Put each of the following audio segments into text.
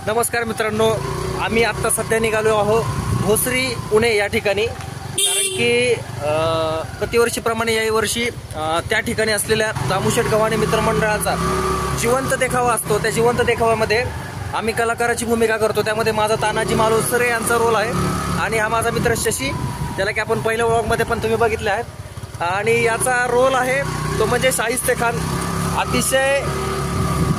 नमस्कार मित्रांनो, आम्ही आत्ता सध्या निघालो आहोत भोसरी पुणे या ठिकाणी. कारण की प्रतिवर्षीप्रमाणे याही वर्षी त्या ठिकाणी असलेल्या दामूशेठ गव्हाणे मित्रमंडळाचा जिवंत देखावा असतो. त्या जिवंत देखाव्यामध्ये आम्ही कलाकाराची भूमिका करतो. त्यामध्ये माझा तानाजी मालुसरे यांचा रोल आहे आणि हा माझा मित्र शशी, ज्याला की आपण पहिल्या व्लॉगमध्ये पण तुम्ही बघितले आहेत. आणि याचा रोल आहे तो म्हणजे शाहिस्ते खान. अतिशय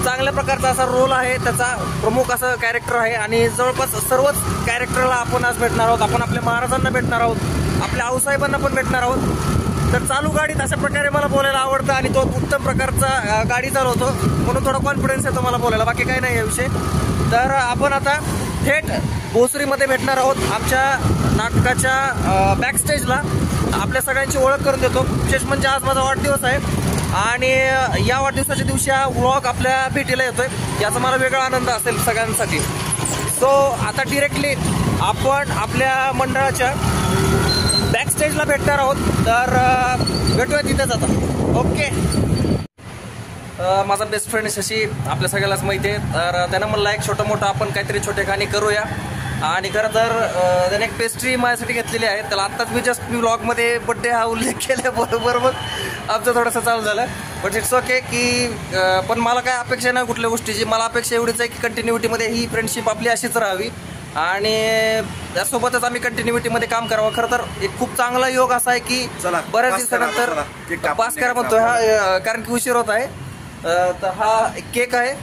चांगल्या प्रकारचा असा रोल आहे, त्याचा प्रमुख असं कॅरेक्टर आहे. आणि जवळपास सर्वच कॅरेक्टरला आपण आज भेटणार आहोत. आपण आपल्या महाराजांना भेटणार आहोत, आपल्या आऊसाहेबांना पण भेटणार आहोत. तर चालू गाडीत अशा प्रकारे मला बोलायला आवडतं आणि तो उत्तम प्रकारचा गाडी चालवतो, म्हणून थोडा कॉन्फिडन्स येतो मला बोलायला, बाकी काही नाही याविषयी. तर आपण आता थेट भोसरीमध्ये भेटणार आहोत. आमच्या नाटकाच्या बॅकस्टेजला आपल्या सगळ्यांची ओळख करून देतो. विशेष म्हणजे आज माझा वाढदिवस आहे आणि या वाढदिवसाच्या दिवशी हा व्लॉग आपल्या भेटीला येतोय, याचा मला वेगळा आनंद असेल सगळ्यांसाठी. सो आता डिरेक्टली आपण आपल्या मंडळाच्या बॅकस्टेजला भेटणार आहोत. तर भेटूया तिथेच आता. ओके. माझा बेस्ट फ्रेंड शशी आपल्या सगळ्यालाच माहिती आहे. तर त्यानं म्हणला एक छोटं मोठं आपण काहीतरी छोटेखानी करूया. आणि खरं तर त्याने एक पेस्ट्री माझ्यासाठी घेतलेली आहे. त्याला आत्ताच मी जस्ट व्लॉगमध्ये बड्डे हा उल्लेख केल्याबरोबर मग आमचं थोडंसं चालू झालं. बट इट्स ओके की पण मला काय अपेक्षा नाही कुठल्या गोष्टीची. मला अपेक्षा एवढीच आहे की कंटिन्युटीमध्ये ही फ्रेंडशिप आपली अशीच राहावी आणि त्यासोबतच आम्ही कंटिन्युटीमध्ये काम करावं. खरं तर एक खूप चांगला योग असा आहे की बऱ्याच दिवसानंतर पास करा म्हणतोय हा, कारण की उशीर होत आहे. तर हा एक केक आहे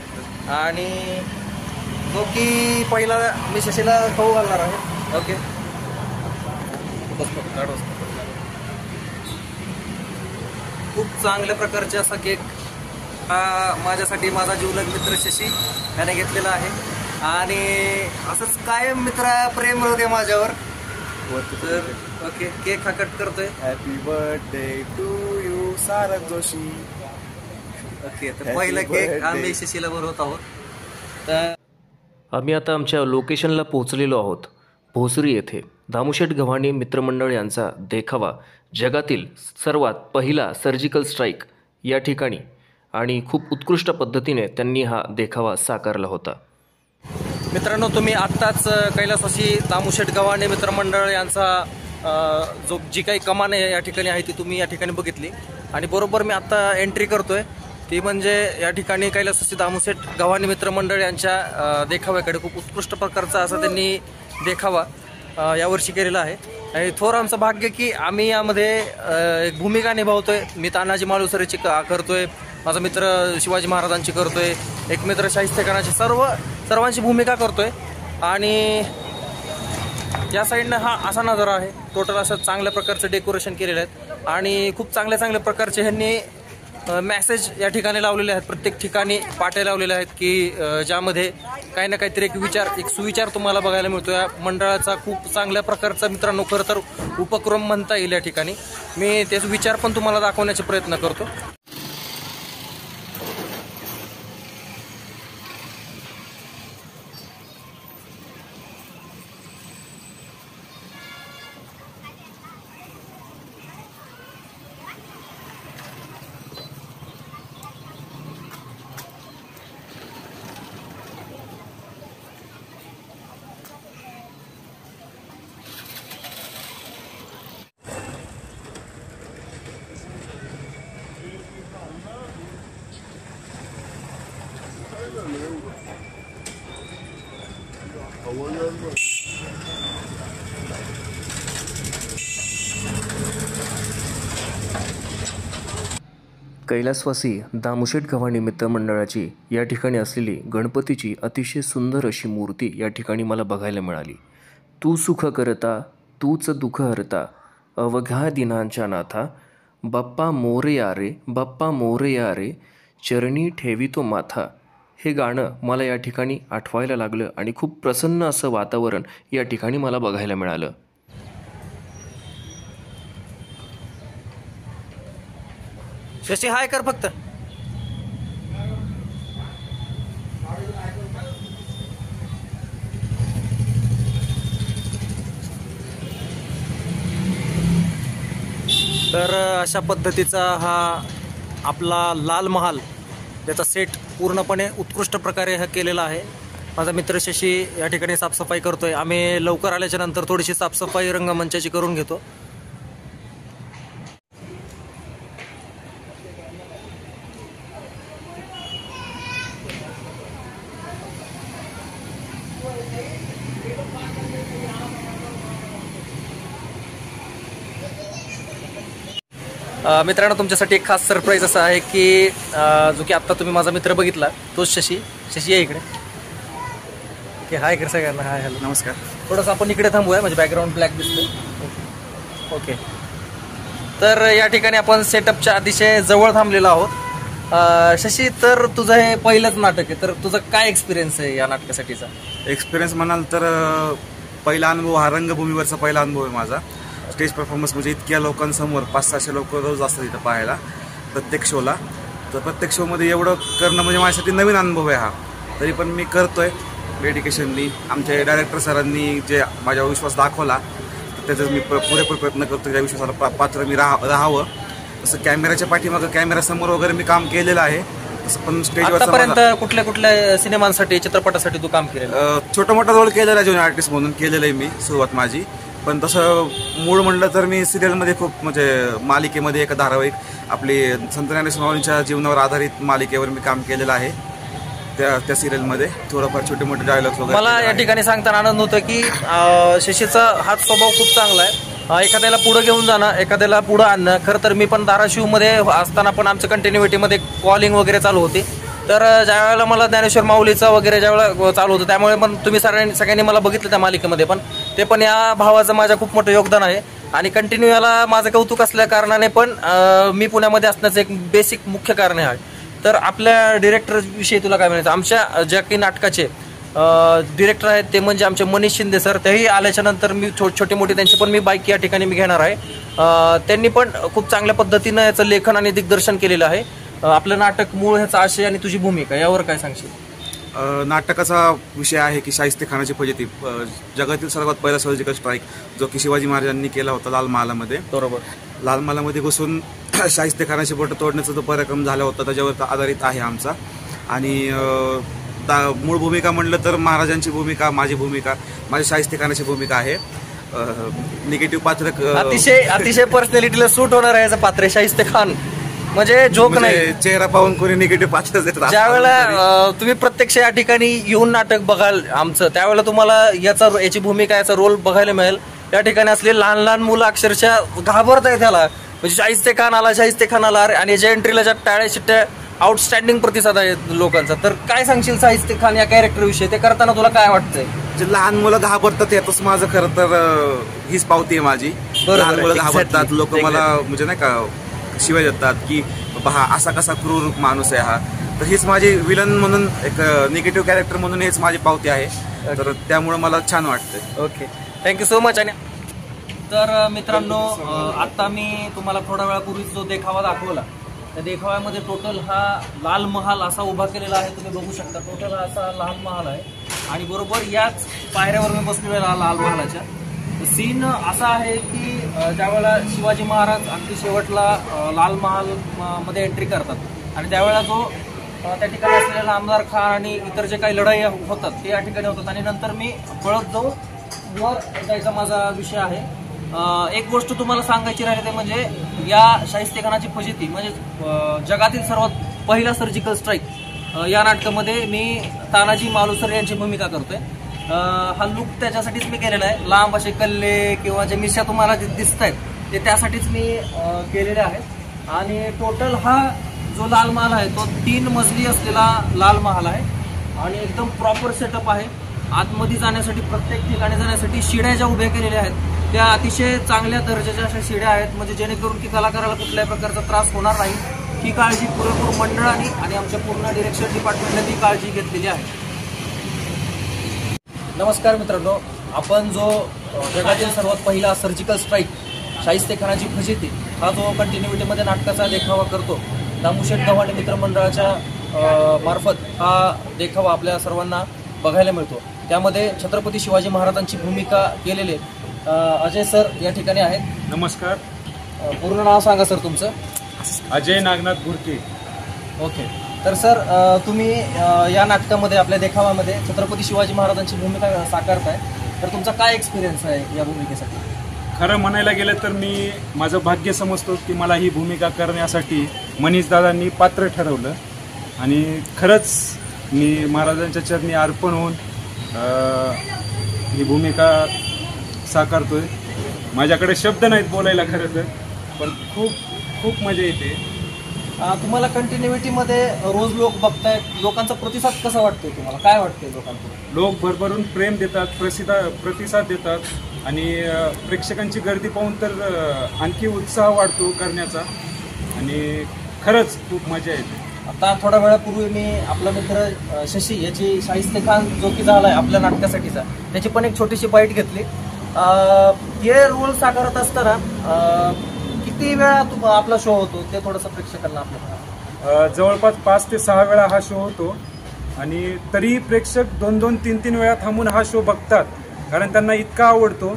आणि जो की पहिला मी शशीला खाऊ घालणार आहे. ओके. खूप चांगल्या प्रकारचे असा केक हा माझ्यासाठी माझा जीवलग मित्र शशी याने घेतलेला आहे. आणि असंच कायम मित्र प्रेम होते माझ्यावर. तर ओके, केक हा कट करतोय. Happy birthday to you Sarang Joshi. Okay, तर पहिला केक आम्ही शशीला बनवत आहोत. तर आम्ही आता आमच्या लोकेशनला पोहोचलेलो आहोत. भोसरी येथे दामूशेठ गव्हाणे मित्रमंडळ यांचा देखावा, जगातील सर्वात पहिला सर्जिकल स्ट्राईक या ठिकाणी, आणि खूप उत्कृष्ट पद्धतीने त्यांनी हा देखावा साकारला होता. मित्रांनो, तुम्ही आत्ताच कैलासवासी दामूशेठ गव्हाणे मित्रमंडळ यांचा जी काही कमान आहे या ठिकाणी आहे ती तुम्ही या ठिकाणी बघितली. आणि बरोबर मी आत्ता एंट्री करतोय ती म्हणजे या ठिकाणी कैलासवासी दामूशेठ गव्हाणे मित्रमंडळ यांच्या देखाव्याकडे. खूप उत्कृष्ट प्रकारचा असा त्यांनी देखावा यावर्षी केलेला आहे. आणि थोर आमचं भाग्य की आम्ही यामध्ये एक भूमिका निभावतोय. मी तानाजी मालुसरेची करतोय, माझा मित्र शिवाजी महाराजांची करतोय, एक मित्र शाहिस्ते खानाची, सर्वांची भूमिका करतोय. आणि या साईडनं हा असा नजारा आहे. टोटल असं चांगल्या प्रकारचं डेकोरेशन केलेलं आहे आणि खूप चांगल्या प्रकारचे ह्यांनी मॅसेज या ठिकाणी लावलेले आहेत. प्रत्येक ठिकाणी पाट्या लावलेल्या आहेत की ज्यामध्ये काही ना काहीतरी एक सुविचार तुम्हाला बघायला मिळतो. या मंडळाचा खूप चांगल्या प्रकारचा मित्रांनो खरं तर उपक्रम म्हणता येईल या ठिकाणी. मी त्याचे विचार पण तुम्हाला दाखवण्याचे प्रयत्न करतो. कैलासवासी दामूशेठ गव्हाणे मित्रमंडळाची या ठिकाणी असलेली गणपतीची अतिशय सुंदर अशी मूर्ती या ठिकाणी मला बघायला मिळाली. तू सुख करता तूच दुःख हरता अवघ्या दिनांच्या नाथा, बाप्पा मोरया रे बाप्पा मोरया रे चरणी ठेवितो माथा. हे गाणं मला या ठिकाणी आठवायला लागलं आणि खूप प्रसन्न असं वातावरण या ठिकाणी मला बघायला मिळालं. शशी हाय कर फक्त. तर अशा पद्धतीचा हा आपला लाल महाल, त्याचा सेट पूर्णपणे उत्कृष्ट प्रकारे हा केलेला आहे. माझा मित्र शशी या ठिकाणी साफसफाई करतोय. आम्ही लवकर आल्याच्या नंतर थोडीशी साफसफाई रंगमंचाची करून घेतो. मित्रांनो, तुमच्यासाठी एक खास सरप्राईज असा आहे की जो की आत्ता तुम्ही माझा मित्र बघितला तोच शशी आहे इकडे. ओके, हाय कर सगळ्यांना. हाय, हॅलो, नमस्कार. थोडंसं आपण इकडे थांबूया, म्हणजे बॅकग्राऊंड ब्लॅक दिसतोय. ओके, तर या ठिकाणी आपण सेटअपच्या अतिशय जवळ थांबलेलो आहोत. शशी, तर तुझं हे पहिलंच नाटक आहे, तर तुझा काय एक्सपिरियन्स आहे या नाटकासाठीचा? एक्सपिरियन्स म्हणाल तर पहिला अनुभव हा रंगभूमीवरचा पहिला अनुभव आहे माझा. स्टेज परफॉर्मन्स म्हणजे इतक्या लोकांसमोर 500-600 लोक रोज असतात इथं पाहायला प्रत्येक शोला. तर प्रत्येक शोमध्ये एवढं करणं म्हणजे माझ्यासाठी नवीन अनुभव आहे हा. तरी पण मी करतोय डेडिकेशननी. आमच्या डायरेक्टर सरांनी जे माझ्यावर विश्वास दाखवला तर त्याचा मी पुरेपूर प्रयत्न करतो त्या विश्वासाला पात्र मी राहावं. तसं कॅमेऱ्याच्या पाठीमागं कॅमेऱ्यासमोर वगैरे मी काम केलेलं आहे. तसं पण स्टेजवर आतापर्यंत कुठल्या कुठल्या सिनेमांसाठी, चित्रपटासाठी तू काम केलेलं? छोटा मोठा रोल केलेला आहे, ज्युनियर आर्टिस्ट म्हणून केलेलं आहे मी सुरुवात माझी. पण तसं मूळ म्हणलं तर मी सिरियलमध्ये खूप, म्हणजे मालिकेमध्ये एक धारावाहिक आपली संत ज्ञानेश्वर माऊलींच्या जीवनावर आधारित मालिकेवर मी काम केलेलं आहे. त्या सिरियलमध्ये थोडंफार छोटे मोठे डायलॉग्स वगैरे. मला या ठिकाणी सांगताना आनंद होतो की शशीचा हाच स्वभाव खूप चांगला आहे. एखाद्याला पुढं घेऊन जाणं, एखाद्याला पुढं आणणं. खरं तर मी पण धाराशिवमध्ये असताना पण आमचं कंटिन्युइटीमध्ये कॉलिंग वगैरे चालू होती. तर ज्या वेळेला मला ज्ञानेश्वर माऊलीचा वगैरे ज्या वेळेला चालू होतं, त्यामुळे पण तुम्ही सगळ्यांनी मला बघितलं त्या मालिकेमध्ये. पण ते पण या भावाचं माझ्या खूप मोठं योगदान आहे. आणि कंटिन्यू याला माझं कौतुक असल्या कारणाने पण मी पुण्यामध्ये असण्याचं एक बेसिक मुख्य कारण आहे. तर आपल्या डिरेक्टर विषयी तुला काय म्हणायचं? आमच्या ज्या काही नाटकाचे डिरेक्टर आहेत ते म्हणजे आमचे मनीष शिंदे सर. तेही आल्याच्या नंतर मी छोटे मोठे त्यांची पण मी बाईक या ठिकाणी मी घेणार आहे. त्यांनी पण खूप चांगल्या पद्धतीनं याचं लेखन आणि दिग्दर्शन केलेलं आहे. आपलं नाटक मूळ, ह्याचा आशय आणि तुझी भूमिका, यावर काय सांगशील? नाटकाचा विषय आहे की शाहिस्तेखानाची फजिती. जगातील सर्वात पहिला सर्जिकल स्ट्राईक जो की शिवाजी महाराजांनी केला होता लाल महालामध्ये. बरोबर. लाल महालामध्ये घुसून शाहिस्तेखानाची बोटं तोडण्याचा जो पराक्रम झाला होता त्याच्यावर आधारित आहे आमचा. आणि मूळ भूमिका म्हणलं तर महाराजांची भूमिका, माझी भूमिका, माझ्या शाहिस्तेखानाची भूमिका आहे. निगेटिव्ह पात्र, अतिशय पर्सनॅलिटीला सूट होणार आहे याचं पात्र शाहिस्तेखान. म्हणजे जोक नाही, चेहरा पाहून कोणी निगेटिव्ह पात्र देतात. ज्या वेळेला तुम्ही प्रत्यक्ष या ठिकाणी येऊन नाटक बघाल आमचं, त्यावेळेला तुम्हाला याची भूमिका, याचा रोल बघायला मिळेल. या ठिकाणी असले लहान लहान मुलं अक्षरशः घाबरत आहे त्याला, म्हणजे शाहिस्तेखान आला. आणि याच्या एंट्रीला ज्या टाळ्या शिट्ट्या, आउटस्टँडिंग प्रतिसाद आहे लोकांचा. तर काय सांगशील शाहिस्तेखान या कॅरेक्टर विषयी? ते करताना तुला काय वाटतंय? जे लहान मुलं घाबरतात यातच माझं खरं तर हीच पावती आहे माझी. लहान मुलं घाबरतात, लोक मला म्हणजे नाही का शिवाय देतात की बाबा हा असा कसा क्रूर माणूस आहे हा. तर हीच माझी विलन म्हणून, एक निगेटिव्ह कॅरेक्टर म्हणून हेच माझी पावती आहे. तर त्यामुळे मला छान वाटतंय. Okay, thank you so much. आणि तर मित्रांनो, आता मी तुम्हाला थोड्या वेळापूर्वी जो देखावा दाखवला, त्या देखाव्यामध्ये टोटल हा लाल महाल असा उभा केलेला आहे. तुम्ही बघू शकता, टोटल असा लाल महाल आहे. आणि बरोबर याच पायऱ्यावर मी बसलेला लाल महालाच्या. सीन असा आहे की ज्यावेळेला शिवाजी महाराज अगदी शेवटला लाल महाल मध्ये एंट्री करतात आणि त्यावेळेला जो त्या ठिकाणी असलेला आमदार खान आणि इतर जे काही लढाई होतात ते या ठिकाणी होतात. आणि नंतर मी पळत जाऊन वर जायचा माझा विषय आहे. एक गोष्ट तुम्हाला सांगायची राहिली ते म्हणजे या शाहिस्तेखानाची फजिती म्हणजे जगातील सर्वात पहिला सर्जिकल स्ट्राईक या नाटकामध्ये मी तानाजी मालुसरे यांची भूमिका करतोय. हा लुक त्याच्यासाठीच मी केलेला आहे. लांब असे कल्ले किंवा जे मिशा तुम्हाला दिसत आहेत ते त्यासाठीच मी केलेले आहेत. आणि टोटल हा जो लाल महाल आहे तो 3 मजली असलेला लाल महाल आहे आणि एकदम प्रॉपर सेटअप आहे. आतमध्ये जाण्यासाठी, प्रत्येक ठिकाणी जाण्यासाठी शिड्या ज्या उभ्या केलेल्या आहेत त्या अतिशय चांगल्या दर्जाच्या अशा शिड्या आहेत, म्हणजे जेणेकरून की कलाकाराला कुठल्याही प्रकारचा त्रास होणार नाही. ही काळजी पुरेपूर मंडळाने आणि आमच्या पूर्ण डिरेक्शन डिपार्टमेंटने ती काळजी घेतलेली आहे. नमस्कार मित्रांनो, आपण जो जगातील सर्वात पहिला सर्जिकल स्ट्राईक शाहिस्तेखानाची फजिती हा जो कंटिन्युइटीमध्ये नाटकाचा देखावा करतो, दामुशेठ गव्हाणे मित्रमंडळाच्या मार्फत हा देखावा आपल्या सर्वांना बघायला मिळतो. त्यामध्ये छत्रपती शिवाजी महाराजांची भूमिका केलेले अजय सर या ठिकाणी आहेत. नमस्कार. पूर्ण नाव सांगा सर तुमचं? अजय नागनाथ गुरके. ओके. तर सर तुम्ही या नाटकामध्ये आपल्या देखावामध्ये छत्रपती शिवाजी महाराजांची भूमिका साकारताय, तर तुमचा काय एक्सपिरियन्स आहे या भूमिकेसाठी? खरं म्हणायला गेलं तर मी माझं भाग्य समजतो की मला ही भूमिका करण्यासाठी मनीषदादांनी पात्र ठरवलं आणि खरंच मी महाराजांच्या चरणी अर्पण होऊन ही भूमिका साकारतोय. माझ्याकडे शब्द नाहीत बोलायला खरं तर, पण खूप खूप मजा येते. तुम्हाला कंटिन्युइटीमध्ये रोज लोक बघतायत, लोकांचा प्रतिसाद कसा वाटतोय तुम्हाला? काय वाटतंय लोकांकडून? लोक भरभरून प्रेम देतात, प्रतिसाद देतात आणि प्रेक्षकांची गर्दी पाहून तर आणखी उत्साह वाढतो करण्याचा आणि खरंच खूप मजा येते. आता थोड्या वेळापूर्वी मी आपला मित्र शशी याची शाहिस्ते खान जो की झालाय आपल्या नाटकासाठीचा, त्याची पण एक छोटीशी बाईट घेतली. हे रोल साकारत असताना किती वेळा आपला शो होतो ते थोडंसं प्रेक्षकांना आपल्याला? जवळपास 5 ते 6 वेळा हा शो होतो आणि तरी प्रेक्षक 2-2, 3-3 वेळा थांबून हा शो बघतात, कारण त्यांना इतका आवडतो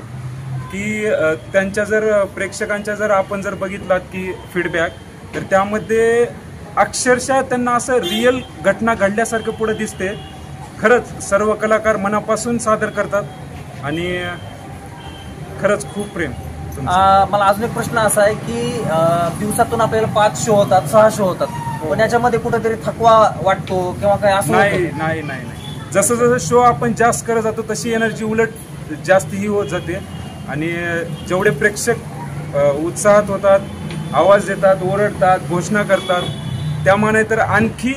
की त्यांच्या जर प्रेक्षकांच्या जर आपण जर बघितलात की फीडबॅक, तर त्यामध्ये अक्षरशः त्यांना असं रिअल घटना घडल्यासारखं पुढे दिसते. खरंच सर्व कलाकार मनापासून सादर करतात आणि खरंच खूप प्रेम. मला अजून एक प्रश्न असा आहे की दिवसातून आपल्याला 5 शो होतात, 6 शो होतात, पण याच्यामध्ये कुठेतरी थकवा वाटतो किंवा काय असं? नाही. जसं जसं शो आपण जास्त करत जातो तशी एनर्जी उलट जास्त ही होत जाते आणि जेवढे प्रेक्षक उत्साहात होतात, आवाज देतात, ओरडतात, घोषणा करतात, त्यामाने तर आणखी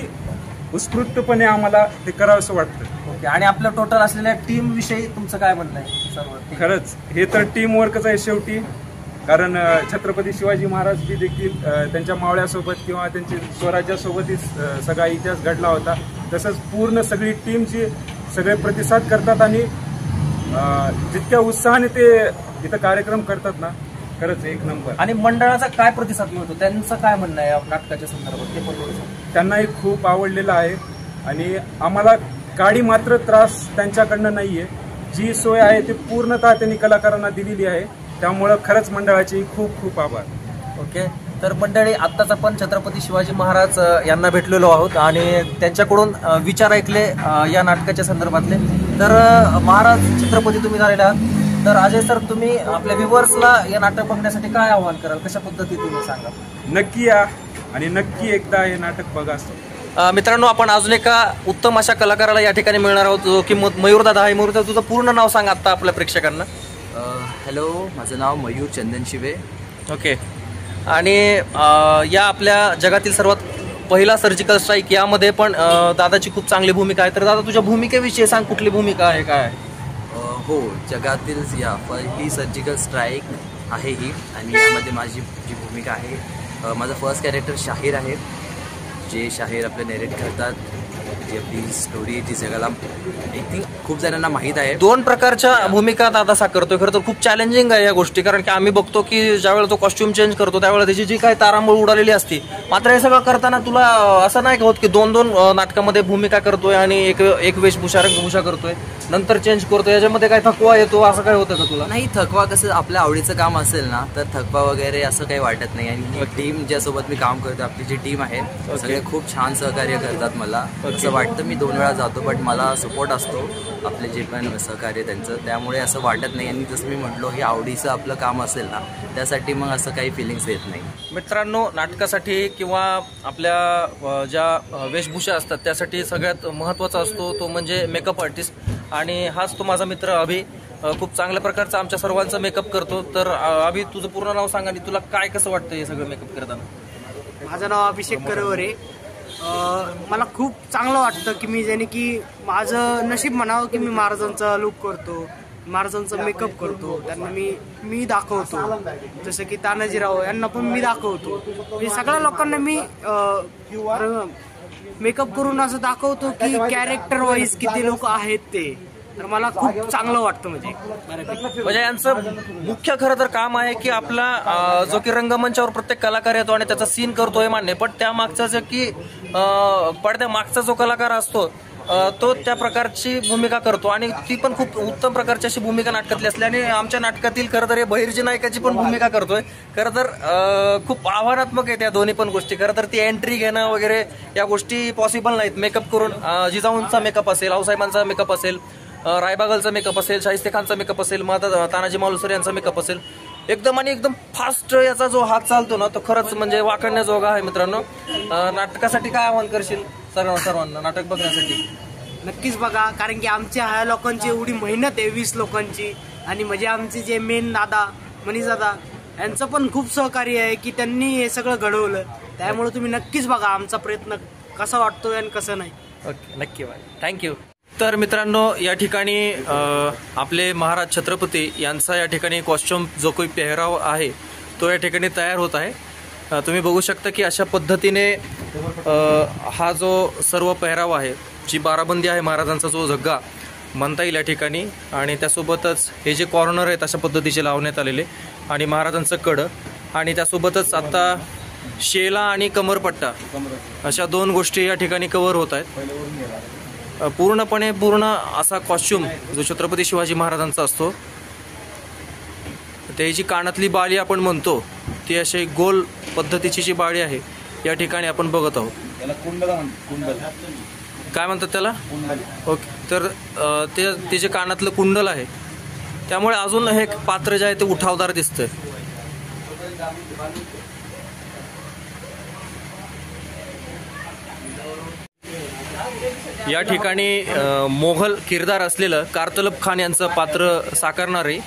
उत्स्फूर्तपणे आम्हाला ते करावंसं वाटतं. ओके. आणि आपल्या टोटल असलेल्या टीम विषयी तुमचं काय म्हणणं आहे सर्व? खरंच हे तर टीम वर्कच आहे शेवटी, कारण छत्रपती शिवाजी महाराज जी देखील त्यांच्या मावळ्यासोबत किंवा त्यांच्या स्वराज्यासोबतच सगळा इतिहास घडला होता, तसंच पूर्ण सगळी टीम जी सगळे प्रतिसाद करतात आणि जितक्या उत्साहाने ते इथं कार्यक्रम करतात ना, खरंच एक नंबर. आणि मंडळाचा काय प्रतिसाद मिळतो, त्यांचं काय म्हणणं आहे या नाटकाच्या संदर्भात ते पण थोडं? त्यांनाही खूप आवडलेलं आहे आणि आम्हाला काडी मात्र त्रास त्यांच्याकडनं नाहीये. जी सोय आहे ती पूर्णतः त्यांनी कलाकारांना दिलेली आहे, त्यामुळं खरंच मंडळाचे खूप खूप आभार. ओके. तर मंडळी, आत्ताच आपण छत्रपती शिवाजी महाराज यांना भेटलेलो आहोत आणि त्यांच्याकडून विचार ऐकले या नाटकाच्या संदर्भातले. तर महाराज छत्रपती तुम्ही झालेले आहात, तर अजय सर तुम्ही आपल्या व्ह्युअर्सला या नाटक बघण्यासाठी काय आवाहन कराल, कशा पद्धतीने सांगा? नक्की या आणि नक्की एकदा हे नाटक बघा. मित्रांनो, आपण अजून एका उत्तम अशा कलाकाराला या ठिकाणी मिळणार आहोत जो की मयूरदादा आहे. मयूरदादा, तुझं पूर्ण नाव सांग आता आपल्या प्रेक्षकांना. हॅलो, माझं नाव मयूर चंदन शिवे. ओके. आणि या आपल्या जगातील सर्वात पहिला सर्जिकल स्ट्राईक यामध्ये पण दादाची खूप चांगली भूमिका आहे. तर दादा, तुझ्या भूमिकेविषयी सांग, कुठली भूमिका आहे, काय आहे? हो, जगातील पहिली सर्जिकल स्ट्राईक आहे ही, आणि यामध्ये माझी जी भूमिका आहे, माझं फर्स्ट कॅरेक्टर शाहीर आहे, जे शाहीर आपले नेरेट करतात, जी आपली स्टोरी जी जगाला आय थिंक खूप जणांना माहीत आहे. 2 प्रकारच्या भूमिका दादा साकारतोय. खरं तर खूप चॅलेंजिंग आहे या गोष्टी, कारण की आम्ही बघतो की ज्यावेळेला तो कॉस्ट्युम चेंज करतो त्यावेळेला त्याची जी काही तारांबळ उडालेली असते. मात्र हे सगळं करताना तुला असं नाही होत की 2-2 नाटकामध्ये भूमिका करतोय आणि एक वेशभूषा करतोय, नंतर चेंज करतोय, याच्यामध्ये काय थकवा येतो असं काय होतं का तुला? नाही, थकवा कसं, आपल्या आवडीचं काम असेल ना तर थकवा वगैरे असं काही वाटत नाही. आणि टीम ज्यासोबत मी काम करतो, आपली जी टीम आहे, सगळे खूप छान सहकार्य करतात. मला असं वाटतं मी 2 वेळा जातो, बट मला सपोर्ट असतो आपले जे पण सहकार्य त्यांचं, त्यामुळे असं वाटत नाही. आणि जसं मी म्हटलो, हे आवडीचं आपलं काम असेल ना, त्यासाठी मग असं काही फिलिंग्स येत नाही. मित्रांनो, नाटकासाठी किंवा आपल्या ज्या वेशभूषा असतात त्यासाठी सगळ्यात महत्त्वाचा असतो तो म्हणजे मेकअप आर्टिस्ट, आणि हाच तो माझा मित्र अभि खूप चांगल्या प्रकारचा आमच्या सर्वांचा मेकअप करतो. तर अभि, तुझं पूर्ण नाव सांग आणि तुला काय कसं वाटतं हे सगळं मेकअप करताना? माझं नाव अभिषेक करवरे. मला खूप चांगलं वाटतं की मी ज्याने की माझं नशीब म्हणावं की मी महाराजांचा लुक करतो, महाराजांचा मेकअप करतो, त्यांना मी दाखवतो. जसं की तानाजीराव यांना पण मी दाखवतो. म्हणजे सगळ्या लोकांना मी मेकअप करून असं दाखवतो की कॅरेक्टर वाईज किती लोक आहेत ते. तर मला खूप चांगलं वाटतं. म्हणजे यांचं मुख्य खरं तर काम आहे की आपला जो की रंगमंचावर प्रत्येक कलाकार येतो आणि त्याचा सीन करतोय मान्य, पण त्या मागचा जो की पडद्या मागचा जो कलाकार असतो तो त्या प्रकारची भूमिका करतो आणि ती पण खूप उत्तम प्रकारची अशी भूमिका नाटकातली असली आणि आमच्या नाटकातील खरं तर हे बहिर्जी नायकाची पण भूमिका करतोय. खरं तर खूप आव्हानात्मक आहे त्या दोन्ही पण गोष्टी. खरं तर ती एंट्री घेणं वगैरे या गोष्टी पॉसिबल नाहीत. मेकअप करून जिजाऊंचा मेकअप असेल, आऊसाहेबांचा मेकअप असेल, रायबागलचा मेकअप असेल, शाहिस्ते खानचा मेकअप असेल, माता तानाजी मालुसरे यांचा मेकअप असेल, एकदम आणि एकदम फास्ट याचा जो हात चालतो ना तो खरंच म्हणजे वाखाणण्याजोगा आहे. मित्रांनो, नाटकासाठी काय आवाहन करशील सर्वांना नाटक बघण्यासाठी? नक्कीच बघा, कारण की आमच्या ह्या लोकांची एवढी मेहनत आहे 20 लोकांची, आणि म्हणजे आमचे जे मेन दादा मनीष दादा यांचं पण खूप सहकार्य आहे की त्यांनी हे सगळं घडवलं. त्यामुळे तुम्ही नक्कीच बघा आमचा प्रयत्न कसा वाटतोय आणि कसं नाही. ओके, नक्की बाय, थँक्यू. तर मित्रांनो, या ठिकाणी आपले महाराज छत्रपती यांचा या ठिकाणी कॉस्ट्युम जो काही पेहराव आहे तो या ठिकाणी तयार होत आहे. तुम्ही बघू शकता की अशा पद्धतीने हा जो सर्व पेहराव आहे, जी बाराबंदी आहे, महाराजांचा जो झग्गा म्हणता येईल या ठिकाणी, आणि त्यासोबतच हे जे कॉर्नर आहेत अशा पद्धतीचे लावण्यात आलेले, आणि महाराजांचं कडं, आणि त्यासोबतच आता शेला आणि कमरपट्टा अशा 2 गोष्टी या ठिकाणी कव्हर होत आहेत. पूर्ण असा कॉस्ट्युम जो छत्रपती शिवाजी महाराजांचा असतो, त्याची कानातली बाळी आपण म्हणतो ती अशी गोल पद्धतीची जी बाळी आहे या ठिकाणी आपण बघत आहोत. काय म्हणतात त्याला? ओके, तर ते जे कानातलं कुंडल आहे त्यामुळे अजून हे पात्र जे आहे ते उठावदार दिसतंय. या ठिकाणी मोघल किरदार असलेलं कारतलब खान यांचं पात्र साकारणारे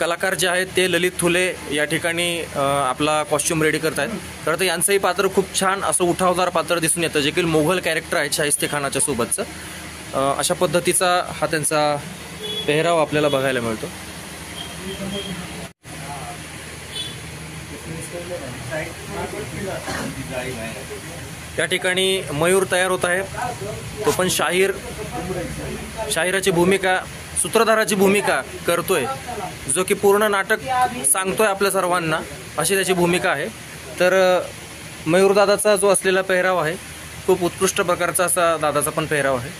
कलाकार जे आहेत ते ललित थुले या ठिकाणी आपला कॉस्ट्युम रेडी करत आहेत. खरं तर यांचंही पात्र खूप छान असं उठावदार पात्र दिसून येतं, जे की मोघल कॅरेक्टर आहे शाहिस्ते खानाच्या सोबतचं. अशा पद्धतीचा हा त्यांचा पेहराव आपल्याला बघायला मिळतो. या ठिकाणी मयूर तयार होत आहे, तो पण शाहिराची भूमिका, सूत्रधाराची भूमिका करतोय, जो की पूर्ण नाटक सांगतोय आपल्या सर्वांना, अशी त्याची भूमिका आहे. तर मयूरदादाचा जो असलेला पेहराव आहे खूप उत्कृष्ट प्रकारचा असा दादाचा पण पेहराव आहे.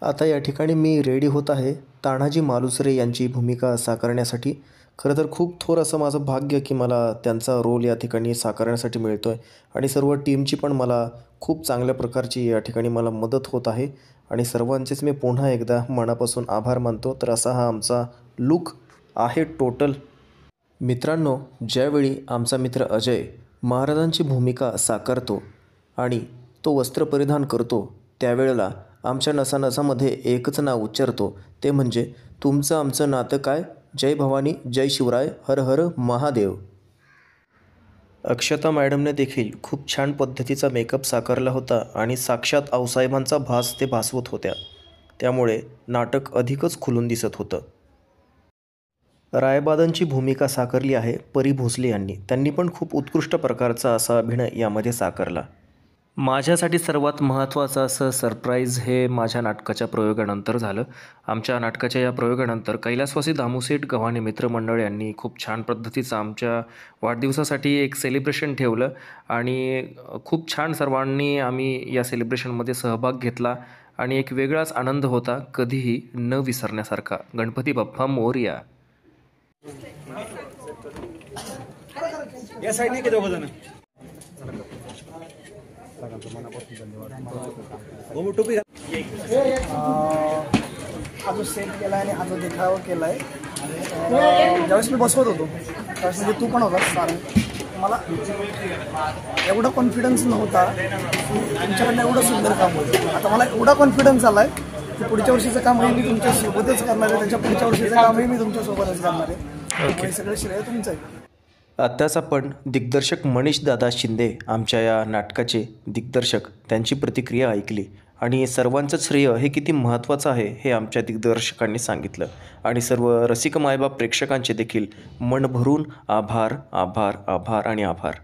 आता या ठिकाणी मी रेडी होत आहे तानाजी मालुसरे यांची भूमिका साकारण्यासाठी. खरं तर खूप थोर असं माझं भाग्य की मला त्यांचा रोल या ठिकाणी साकारण्यासाठी मिळतो आहे, आणि सर्व टीमची पण मला खूप चांगल्या प्रकारची या ठिकाणी मला मदत होत आहे, आणि सर्वांचेच मी पुन्हा एकदा मनापासून आभार मानतो. तर असा हा आमचा लुक आहे टोटल. मित्रांनो, ज्यावेळी आमचा मित्र अजय महाराजांची भूमिका साकारतो आणि तो वस्त्र परिधान करतो, त्यावेळेला आमच्या नसानसामध्ये एकच नाव उच्चारतो, ते म्हणजे तुमचं आमचं नातं काय, जय भवानी, जय शिवराय, हर हर महादेव. अक्षता मॅडमने देखील खूप छान पद्धतीचा मेकअप साकारला होता आणि साक्षात आऊसाहेबांचा भास ते भासवत होत्या, त्यामुळे नाटक अधिकच खुलून दिसत होतं. रायबादांची भूमिका साकारली आहे परी भोसले यांनी. त्यांनी पण खूप उत्कृष्ट प्रकारचा असा अभिनय यामध्ये साकारला. माझ्यासाठी सर्वात महत्त्वाचं असं सरप्राईज हे माझ्या नाटकाच्या प्रयोगानंतर झालं. आमच्या नाटकाच्या या प्रयोगानंतर कैलासवासी दामूसेठ गव्हाणे मित्रमंडळ यांनी खूप छान पद्धतीचं आमच्या वाढदिवसासाठी एक सेलिब्रेशन ठेवलं, आणि खूप छान सर्वांनी आम्ही या सेलिब्रेशनमध्ये सहभाग घेतला, आणि एक वेगळाच आनंद होता, कधीही न विसरण्यासारखा. गणपती बाप्पा मोरया. या साईडने किती होतं ना हा जो सेट केला आहे आणि हा जो देखावा केला आहे, ज्यावेळेस मी बसवत होतो त्यावेळेस म्हणजे तू पण होतास कारण मला एवढा कॉन्फिडन्स नव्हता तुमच्याकडनं एवढं सुंदर काम होतं. आता मला एवढा कॉन्फिडन्स आला आहे की पुढच्या वर्षीचं कामही मी तुमच्यासोबतच करणार आहे, त्याच्या पुढच्या वर्षीचं कामही मी तुमच्यासोबतच करणार आहे. हे सगळं श्रेय तुमचं आहे. आत्ताच आपण दिग्दर्शक मनीष दादा शिंदे आमच्या या नाटकाचे दिग्दर्शक त्यांची प्रतिक्रिया ऐकली, आणि सर्वांचं श्रेय हे किती महत्त्वाचं आहे हे आमच्या दिग्दर्शकांनी सांगितलं, आणि सर्व रसिक मायबाप प्रेक्षकांचे देखील मन भरून आभार आभार आभार आणि आभार.